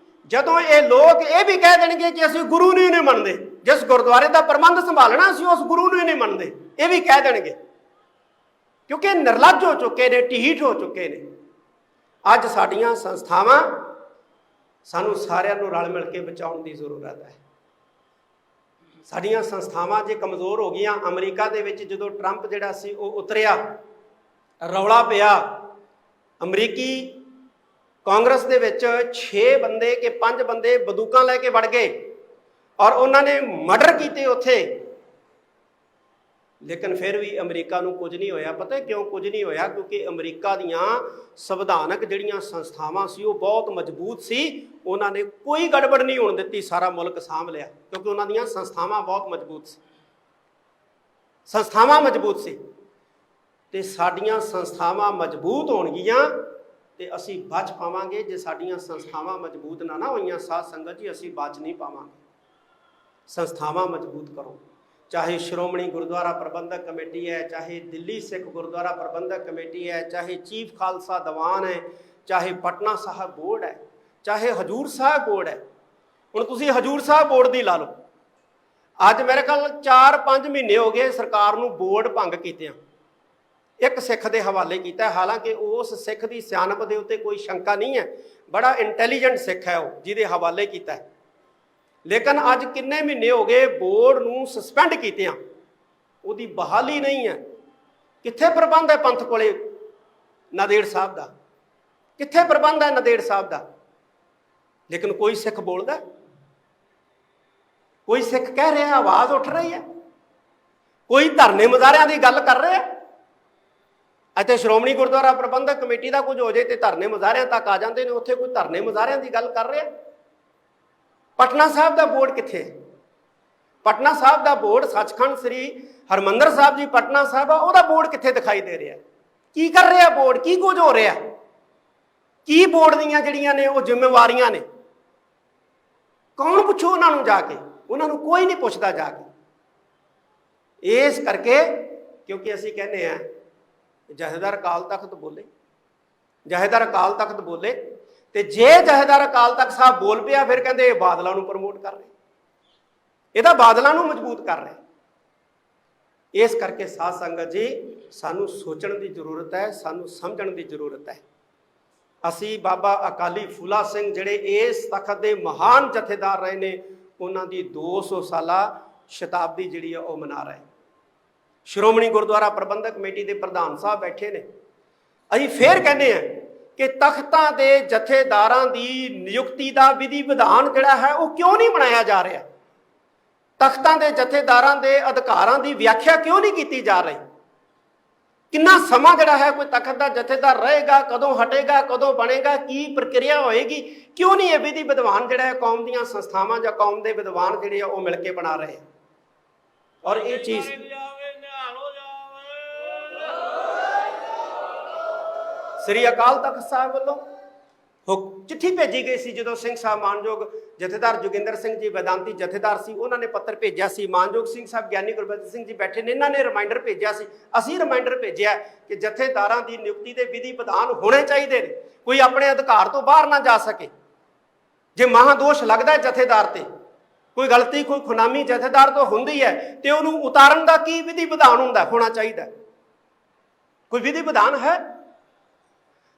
ਜਦੋਂ ਇਹ ਲੋਕ ਇਹ ਵੀ ਕਹਿ ਦੇਣਗੇ ਕਿ ਅਸੀਂ ਗੁਰੂ ਨੂੰ ਹੀ ਨਹੀਂ ਮੰਨਦੇ, ਜਿਸ ਗੁਰਦੁਆਰੇ ਦਾ ਪ੍ਰਬੰਧ ਸੰਭਾਲਣਾ ਅਸੀਂ ਉਸ ਗੁਰੂ ਨੂੰ ਹੀ ਨਹੀਂ ਮੰਨਦੇ, ਇਹ ਵੀ ਕਹਿ ਦੇਣਗੇ, ਕਿਉਂਕਿ ਨਿਰਲੱਜ ਹੋ ਚੁੱਕੇ ਨੇ, ਢੀਠ ਹੋ ਚੁੱਕੇ ਨੇ। ਅੱਜ ਸਾਡੀਆਂ ਸੰਸਥਾਵਾਂ, ਸਾਨੂੰ ਸਾਰਿਆਂ ਨੂੰ ਰਲ ਮਿਲ ਕੇ ਬਚਾਉਣ ਦੀ ਜ਼ਰੂਰਤ ਹੈ। ਸਾਡੀਆਂ ਸੰਸਥਾਵਾਂ ਜੇ ਕਮਜ਼ੋਰ ਹੋ ਗਈਆਂ, ਅਮਰੀਕਾ ਦੇ ਵਿੱਚ ਜਦੋਂ ਟਰੰਪ ਜਿਹੜਾ ਸੀ ਉਹ ਉਤਰਿਆ, ਰੌਲਾ ਪਿਆ, ਅਮਰੀਕੀ ਕਾਂਗਰਸ ਦੇ ਵਿੱਚ 6 ਬੰਦੇ ਕਿ 5 ਬੰਦੇ ਬੰਦੂਕਾਂ ਲੈ ਕੇ ਵੜ ਗਏ। ਔਰ ਉਹਨਾਂ ਨੇ ਮਰਡਰ ਕੀਤੇ ਉੱਥੇ। ਲੇਕਿਨ ਫਿਰ ਵੀ ਅਮਰੀਕਾ ਨੂੰ ਕੁਝ ਨਹੀਂ ਹੋਇਆ। ਪਤਾ ਕਿਉਂ ਕੁਝ ਨਹੀਂ ਹੋਇਆ? ਕਿਉਂਕਿ ਅਮਰੀਕਾ ਦੀਆਂ ਸੰਵਿਧਾਨਕ ਜਿਹੜੀਆਂ ਸੰਸਥਾਵਾਂ ਸੀ ਉਹ ਬਹੁਤ ਮਜ਼ਬੂਤ ਸੀ। ਉਹਨਾਂ ਨੇ ਕੋਈ ਗੜਬੜ ਨਹੀਂ ਹੋਣ ਦਿੱਤੀ, ਸਾਰਾ ਮੁਲਕ ਸਾਂਭ ਲਿਆ, ਕਿਉਂਕਿ ਉਹਨਾਂ ਦੀਆਂ ਸੰਸਥਾਵਾਂ ਬਹੁਤ ਮਜ਼ਬੂਤ ਸੀ। ਸੰਸਥਾਵਾਂ ਮਜ਼ਬੂਤ ਸੀ ਤੇ ਸਾਡੀਆਂ ਸੰਸਥਾਵਾਂ ਮਜ਼ਬੂਤ ਹੋਣਗੀਆਂ ਤੇ ਅਸੀਂ ਬਚ ਪਾਵਾਂਗੇ। ਜੇ ਸਾਡੀਆਂ ਸੰਸਥਾਵਾਂ ਮਜ਼ਬੂਤ ਨਾ ਹੋਈਆਂ ਸਾਧ ਸੰਗਤ ਜੀ, ਅਸੀਂ ਬਚ ਨਹੀਂ ਪਾਵਾਂਗੇ। ਸੰਸਥਾਵਾਂ ਮਜ਼ਬੂਤ ਕਰੋ, ਚਾਹੇ ਸ਼੍ਰੋਮਣੀ ਗੁਰਦੁਆਰਾ ਪ੍ਰਬੰਧਕ ਕਮੇਟੀ ਹੈ, ਚਾਹੇ ਦਿੱਲੀ ਸਿੱਖ ਗੁਰਦੁਆਰਾ ਪ੍ਰਬੰਧਕ ਕਮੇਟੀ ਹੈ, ਚਾਹੇ ਚੀਫ ਖਾਲਸਾ ਦੀਵਾਨ ਹੈ, ਚਾਹੇ ਪਟਨਾ ਸਾਹਿਬ ਬੋਰਡ ਹੈ, ਚਾਹੇ ਹਜੂਰ ਸਾਹਿਬ ਬੋਰਡ ਹੈ। ਹੁਣ ਤੁਸੀਂ ਹਜੂਰ ਸਾਹਿਬ ਬੋਰਡ ਦੀ ਲਾ ਲਓ। ਅੱਜ ਮੇਰੇ ਖਿਆਲ 4-5 ਮਹੀਨੇ ਹੋ ਗਏ ਸਰਕਾਰ ਨੂੰ ਬੋਰਡ ਭੰਗ ਕੀਤਿਆਂ। ਇੱਕ ਸਿੱਖ ਦੇ ਹਵਾਲੇ ਕੀਤਾ, ਹਾਲਾਂਕਿ ਉਸ ਸਿੱਖ ਦੀ ਸਿਆਣਪ ਦੇ ਉੱਤੇ ਕੋਈ ਸ਼ੰਕਾ ਨਹੀਂ ਹੈ, ਬੜਾ ਇੰਟੈਲੀਜੈਂਟ ਸਿੱਖ ਹੈ ਉਹ ਜਿਹਦੇ ਹਵਾਲੇ ਕੀਤਾ। ਲੇਕਿਨ ਅੱਜ ਕਿੰਨੇ ਮਹੀਨੇ ਹੋ ਗਏ ਬੋਰਡ ਨੂੰ ਸਸਪੈਂਡ ਕੀਤਿਆਂ, ਉਹਦੀ ਬਹਾਲੀ ਨਹੀਂ ਹੈ। ਕਿੱਥੇ ਪ੍ਰਬੰਧ ਹੈ ਪੰਥ ਕੋਲੇ ਨਾਂਦੇੜ ਸਾਹਿਬ ਦਾ? ਕਿੱਥੇ ਪ੍ਰਬੰਧ ਹੈ ਨਾਂਦੇੜ ਸਾਹਿਬ ਦਾ? ਲੇਕਿਨ ਕੋਈ ਸਿੱਖ ਬੋਲਦਾ, ਕੋਈ ਸਿੱਖ ਕਹਿ ਰਿਹਾ, ਆਵਾਜ਼ ਉੱਠ ਰਹੀ ਹੈ, ਕੋਈ ਧਰਨੇ ਮੁਜ਼ਾਹਰਿਆਂ ਦੀ ਗੱਲ ਕਰ ਰਿਹਾ। ਇੱਥੇ ਸ਼੍ਰੋਮਣੀ ਗੁਰਦੁਆਰਾ ਪ੍ਰਬੰਧਕ ਕਮੇਟੀ ਦਾ ਕੁਝ ਹੋ ਜਾਏ ਤੇ ਧਰਨੇ ਮੁਜ਼ਾਹਰਿਆਂ ਤੱਕ ਆ ਜਾਂਦੇ ਨੇ, ਉੱਥੇ ਕੋਈ ਧਰਨੇ ਮੁਜ਼ਾਹਰਿਆਂ ਦੀ ਗੱਲ ਕਰ ਰਿਹਾ। ਪਟਨਾ ਸਾਹਿਬ ਦਾ ਬੋਰਡ ਕਿੱਥੇ? ਪਟਨਾ ਸਾਹਿਬ ਦਾ ਬੋਰਡ, ਸੱਚਖੰਡ ਸ੍ਰੀ ਹਰਮੰਦਰ ਸਾਹਿਬ ਜੀ ਪਟਨਾ ਸਾਹਿਬ ਆ, ਉਹਦਾ ਬੋਰਡ ਕਿੱਥੇ ਦਿਖਾਈ ਦੇ ਰਿਹਾ? ਕੀ ਕਰ ਰਿਹਾ ਬੋਰਡ? ਕੀ ਕੁਝ ਹੋ ਰਿਹਾ? ਕੀ ਬੋਰਡ ਦੀਆਂ ਜਿਹੜੀਆਂ ਨੇ ਉਹ ਜ਼ਿੰਮੇਵਾਰੀਆਂ ਨੇ? ਕੌਣ ਪੁੱਛੋ ਉਹਨਾਂ ਨੂੰ ਜਾ ਕੇ? ਉਹਨਾਂ ਨੂੰ ਕੋਈ ਨਹੀਂ ਪੁੱਛਦਾ ਜਾ ਕੇ। ਇਸ ਕਰਕੇ ਕਿਉਂਕਿ ਅਸੀਂ ਕਹਿੰਦੇ ਆ ਜਥੇਦਾਰ ਅਕਾਲ ਤਖਤ ਬੋਲੇ, ਜਥੇਦਾਰ ਅਕਾਲ ਤਖਤ ਬੋਲੇ, ਤੇ ਜੇ ਜਥੇਦਾਰ ਅਕਾਲ ਤਖਤ ਸਾਹਿਬ ਬੋਲ ਪਿਆ ਫਿਰ ਕਹਿੰਦੇ ਇਹ ਬਾਦਲਾਂ ਨੂੰ ਪ੍ਰਮੋਟ ਕਰ ਰਹੇ, ਇਹਦਾ ਬਾਦਲਾਂ ਨੂੰ ਮਜ਼ਬੂਤ ਕਰ ਰਹੇ। ਇਸ ਕਰਕੇ ਸਾਧ ਸੰਗਤ ਜੀ, ਸਾਨੂੰ ਸੋਚਣ ਦੀ ਜ਼ਰੂਰਤ ਹੈ, ਸਾਨੂੰ ਸਮਝਣ ਦੀ ਜ਼ਰੂਰਤ ਹੈ। ਅਸੀਂ ਬਾਬਾ ਅਕਾਲੀ ਫੂਲਾ ਸਿੰਘ ਜਿਹੜੇ ਇਸ ਤਖਤ ਦੇ ਮਹਾਨ ਜਥੇਦਾਰ ਰਹੇ ਨੇ, ਉਹਨਾਂ ਦੀ 200 ਸਾਲਾ ਸ਼ਤਾਬਦੀ ਜਿਹੜੀ ਆ ਉਹ ਮਨਾ ਰਹੇ। ਸ਼੍ਰੋਮਣੀ ਗੁਰਦੁਆਰਾ ਪ੍ਰਬੰਧਕ ਕਮੇਟੀ ਦੇ ਪ੍ਰਧਾਨ ਸਾਹਿਬ ਬੈਠੇ ਨੇ। ਅਸੀਂ ਫੇਰ ਕਹਿੰਦੇ ਆ ਕਿ ਤਖਤਾਂ ਦੇ ਜਥੇਦਾਰਾਂ ਦੀ ਨਿਯੁਕਤੀ ਦਾ ਵਿਧੀ ਵਿਧਾਨ ਜਿਹੜਾ ਹੈ ਉਹ ਕਿਉਂ ਨਹੀਂ ਬਣਾਇਆ ਜਾ ਰਿਹਾ? ਤਖਤਾਂ ਦੇ ਜਥੇਦਾਰਾਂ ਦੇ ਅਧਿਕਾਰਾਂ ਦੀ ਵਿਆਖਿਆ ਕਿਉਂ ਨਹੀਂ ਕੀਤੀ ਜਾ ਰਹੀ? ਕਿੰਨਾ ਸਮਾਂ ਜਿਹੜਾ ਹੈ ਕੋਈ ਤਖਤ ਦਾ ਜਥੇਦਾਰ ਰਹੇਗਾ, ਕਦੋਂ ਹਟੇਗਾ, ਕਦੋਂ ਬਣੇਗਾ, ਕੀ ਪ੍ਰਕਿਰਿਆ ਹੋਏਗੀ? ਕਿਉਂ ਨਹੀਂ ਇਹ ਵਿਧੀ ਵਿਧਾਨ ਜਿਹੜਾ ਹੈ ਕੌਮ ਦੀਆਂ ਸੰਸਥਾਵਾਂ ਜਾਂ ਕੌਮ ਦੇ ਵਿਦਵਾਨ ਜਿਹੜੇ ਆ ਉਹ ਮਿਲ ਕੇ ਬਣਾ ਰਹੇ? ਔਰ ਇਹ ਚੀਜ਼ ਸ੍ਰੀ ਅਕਾਲ ਤਖਤ ਸਾਹਿਬ ਵੱਲੋਂ ਚਿੱਠੀ ਭੇਜੀ ਗਈ ਸੀ। ਜਦੋਂ ਸਿੰਘ ਸਾਹਿਬ ਮਾਨਯੋਗ ਜਥੇਦਾਰ ਜੋਗਿੰਦਰ ਸਿੰਘ ਜੀ ਵੈਦਾਂਤੀ ਜਥੇਦਾਰ ਸੀ, ਉਹਨਾਂ ਨੇ ਪੱਤਰ ਭੇਜਿਆ ਸੀ। ਮਾਨਯੋਗ ਸਿੰਘ ਸਾਹਿਬ ਗਿਆਨੀ ਗੁਰਬਚਨ ਸਿੰਘ ਜੀ ਬੈਠੇ ਨੇ, ਇਹਨਾਂ ਨੇ ਰਿਮਾਈਂਡਰ ਭੇਜਿਆ ਸੀ। ਅਸੀਂ ਰਿਮਾਈਂਡਰ ਭੇਜਿਆ ਕਿ ਜਥੇਦਾਰਾਂ ਦੀ ਨਿਯੁਕਤੀ ਦੇ ਵਿਧੀ ਵਿਧਾਨ ਹੋਣੇ ਚਾਹੀਦੇ ਨੇ, ਕੋਈ ਆਪਣੇ ਅਧਿਕਾਰ ਤੋਂ ਬਾਹਰ ਨਾ ਜਾ ਸਕੇ। ਜੇ ਮਹਾਦੋਸ਼ ਲੱਗਦਾ ਜਥੇਦਾਰ ਤੇ, ਕੋਈ ਗਲਤੀ, ਕੋਈ ਖੁਨਾਮੀ ਜਥੇਦਾਰ ਤੋਂ ਹੁੰਦੀ ਹੈ, ਤੇ ਉਹਨੂੰ ਉਤਾਰਨ ਦਾ ਕੀ ਵਿਧੀ ਵਿਧਾਨ ਹੁੰਦਾ, ਹੋਣਾ ਚਾਹੀਦਾ? ਕੋਈ ਵਿਧੀ ਵਿਧਾਨ ਹੈ?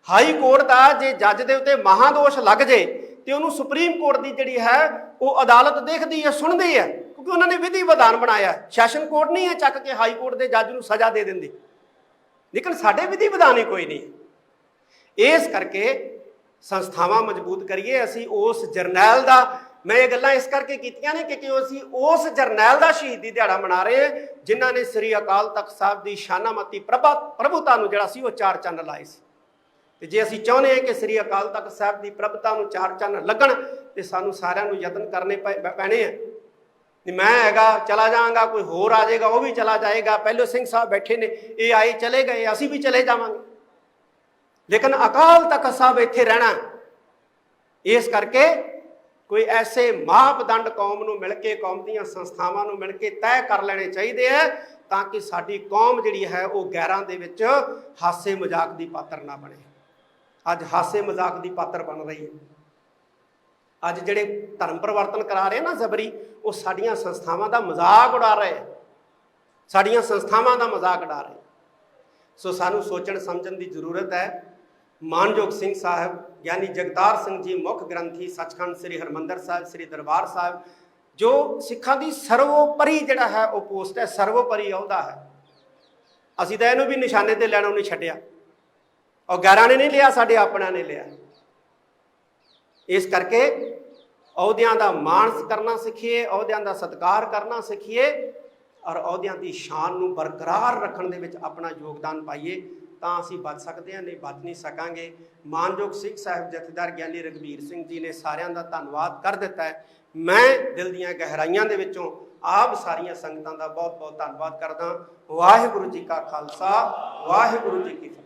ਹਾਈ ਕੋਰਟ ਦਾ ਜੇ ਜੱਜ ਦੇ ਉੱਤੇ ਮਹਾਦੋਸ਼ ਲੱਗ ਜੇ ਤੇ ਉਹਨੂੰ ਸੁਪਰੀਮ ਕੋਰਟ ਦੀ ਜਿਹੜੀ ਹੈ ਉਹ ਅਦਾਲਤ ਦੇਖਦੀ ਹੈ, ਸੁਣਦੀ ਹੈ, ਕਿਉਂਕਿ ਉਹਨਾਂ ਨੇ ਵਿਧੀ ਵਿਧਾਨ ਬਣਾਇਆ। ਸੈਸ਼ਨ ਕੋਰਟ ਨਹੀਂ ਹੈ ਚੱਕ ਕੇ ਹਾਈ ਕੋਰਟ ਦੇ ਜੱਜ ਨੂੰ ਸਜ਼ਾ ਦੇ ਦਿੰਦੀ, ਲੇਕਿਨ ਸਾਡੇ ਵਿਧੀ ਵਿਧਾਨ ਹੀ ਕੋਈ ਨਹੀਂ। ਇਸ ਕਰਕੇ ਸੰਸਥਾਵਾਂ ਮਜ਼ਬੂਤ ਕਰੀਏ। ਅਸੀਂ ਉਸ ਜਰਨੈਲ ਦਾ, ਮੈਂ ਇਹ ਗੱਲਾਂ ਇਸ ਕਰਕੇ ਕੀਤੀਆਂ ਨੇ ਕਿ ਅਸੀਂ ਉਸ ਜਰਨੈਲ ਦਾ ਸ਼ਹੀਦੀ ਦਿਹਾੜਾ ਮਨਾ ਰਹੇ ਹਾਂ ਜਿਨ੍ਹਾਂ ਨੇ ਸ੍ਰੀ ਅਕਾਲ ਤਖਤ ਸਾਹਿਬ ਦੀ ਸ਼ਾਨਾਮਤੀ ਪ੍ਰਭੁਤਾ ਨੂੰ ਜਿਹੜਾ ਸੀ ਉਹ 4 ਚੰਨ ਲਾਏ ਸੀ। ਤੇ ਜੇ ਅਸੀਂ ਚਾਹੁੰਦੇ ਹਾਂ ਕਿ ਸ੍ਰੀ ਅਕਾਲ ਤਖਤ ਸਾਹਿਬ ਦੀ ਪ੍ਰਭੁਤਾ ਨੂੰ 4 ਚੰਨ ਲੱਗਣ, ਤੇ ਸਾਨੂੰ ਸਾਰਿਆਂ ਨੂੰ ਯਤਨ ਕਰਨੇ ਪੈਣੇ ਆ। ਮੈਂ ਹੈਗਾ ਚਲਾ ਜਾਵਾਂਗਾ, ਕੋਈ ਹੋਰ ਆ ਜਾਏਗਾ ਉਹ ਵੀ ਚਲਾ ਜਾਏਗਾ। ਪਹਿਲੇ ਸਿੰਘ ਸਾਹਿਬ ਬੈਠੇ ਨੇ, ਇਹ ਆਏ ਚਲੇ ਗਏ, ਅਸੀਂ ਵੀ ਚਲੇ ਜਾਵਾਂਗੇ, ਲੇਕਿਨ ਅਕਾਲ ਤਖਤ ਸਾਹਿਬ ਇੱਥੇ ਰਹਿਣਾ। ਇਸ ਕਰਕੇ ਕੋਈ ਐਸੇ ਮਾਪਦੰਡ ਕੌਮ ਨੂੰ ਮਿਲ ਕੇ, ਕੌਮ ਦੀਆਂ ਸੰਸਥਾਵਾਂ ਨੂੰ ਮਿਲ ਕੇ ਤੈਅ ਕਰ ਲੈਣੇ ਚਾਹੀਦੇ ਆ, ਤਾਂ ਕਿ ਸਾਡੀ ਕੌਮ ਜਿਹੜੀ ਹੈ ਉਹ ਗੈਰਾਂ ਦੇ ਵਿੱਚ ਹਾਸੇ ਮਜ਼ਾਕ ਦੀ ਪਾਤਰ ਨਾ ਬਣੇ। ਅੱਜ ਹਾਸੇ ਮਜ਼ਾਕ ਦੀ ਪਾਤਰ ਬਣ ਰਹੀ ਹੈ। ਅੱਜ ਜਿਹੜੇ ਧਰਮ ਪਰਿਵਰਤਨ ਕਰਾ ਰਹੇ ਨਾ ਜ਼ਬਰੀ, ਉਹ ਸਾਡੀਆਂ ਸੰਸਥਾਵਾਂ ਦਾ ਮਜ਼ਾਕ ਉਡਾ ਰਹੇ, ਸਾਡੀਆਂ ਸੰਸਥਾਵਾਂ ਦਾ ਮਜ਼ਾਕ ਉਡਾ ਰਹੇ। ਸੋ ਸਾਨੂੰ ਸੋਚਣ ਸਮਝਣ ਦੀ ਜ਼ਰੂਰਤ ਹੈ। ਮਾਨਯੋਗ ਸਿੰਘ ਸਾਹਿਬ ਗਿਆਨੀ ਜਗਤਾਰ ਸਿੰਘ ਜੀ ਮੁੱਖ ਗ੍ਰੰਥੀ ਸੱਚਖੰਡ ਸ੍ਰੀ ਹਰਮੰਦਰ ਸਾਹਿਬ ਸ੍ਰੀ ਦਰਬਾਰ ਸਾਹਿਬ, ਜੋ ਸਿੱਖਾਂ ਦੀ ਸਰਵੋਪਰੀ ਜਿਹੜਾ ਹੈ ਉਹ ਪੋਸਟ ਹੈ, ਸਰਵੋਪਰੀ ਅਹੁਦਾ ਹੈ। ਅਸੀਂ ਤਾਂ ਇਹਨੂੰ ਵੀ ਨਿਸ਼ਾਨੇ ਤੇ ਲੈਣੋਂ ਨਹੀਂ ਛੱਡਿਆ, ਔਰ ਗੈਰਾਂ ਨੇ ਨਹੀਂ ਲਿਆ, ਸਾਡੇ ਆਪਣਿਆਂ ਨੇ ਲਿਆ। ਇਸ ਕਰਕੇ ਅਹੁਦਿਆਂ ਦਾ ਮਾਣ ਕਰਨਾ ਸਿੱਖੀਏ, ਅਹੁਦਿਆਂ ਦਾ ਸਤਿਕਾਰ ਕਰਨਾ ਸਿੱਖੀਏ ਔਰ ਅਹੁਦਿਆਂ ਦੀ ਸ਼ਾਨ ਨੂੰ ਬਰਕਰਾਰ ਰੱਖਣ ਦੇ ਵਿੱਚ ਆਪਣਾ ਯੋਗਦਾਨ ਪਾਈਏ, ਤਾਂ ਅਸੀਂ ਬਚ ਸਕਦੇ ਹਾਂ, ਨਹੀਂ ਬਚ ਨਹੀਂ ਸਕਾਂਗੇ। ਮਾਨਯੋਗ ਸਿੱਖ ਸਾਹਿਬ ਜਥੇਦਾਰ ਗਿਆਨੀ ਰਘਬੀਰ ਸਿੰਘ ਜੀ ਨੇ ਸਾਰਿਆਂ ਦਾ ਧੰਨਵਾਦ ਕਰ ਦਿੱਤਾ ਹੈ। ਮੈਂ ਦਿਲ ਦੀਆਂ ਗਹਿਰਾਈਆਂ ਦੇ ਵਿੱਚੋਂ ਆਪ ਸਾਰੀਆਂ ਸੰਗਤਾਂ ਦਾ ਬਹੁਤ ਬਹੁਤ ਧੰਨਵਾਦ ਕਰਦਾ। ਵਾਹਿਗੁਰੂ ਜੀ ਕਾ ਖਾਲਸਾ, ਵਾਹਿਗੁਰੂ ਜੀ ਕੀ ਫਤਿਹ।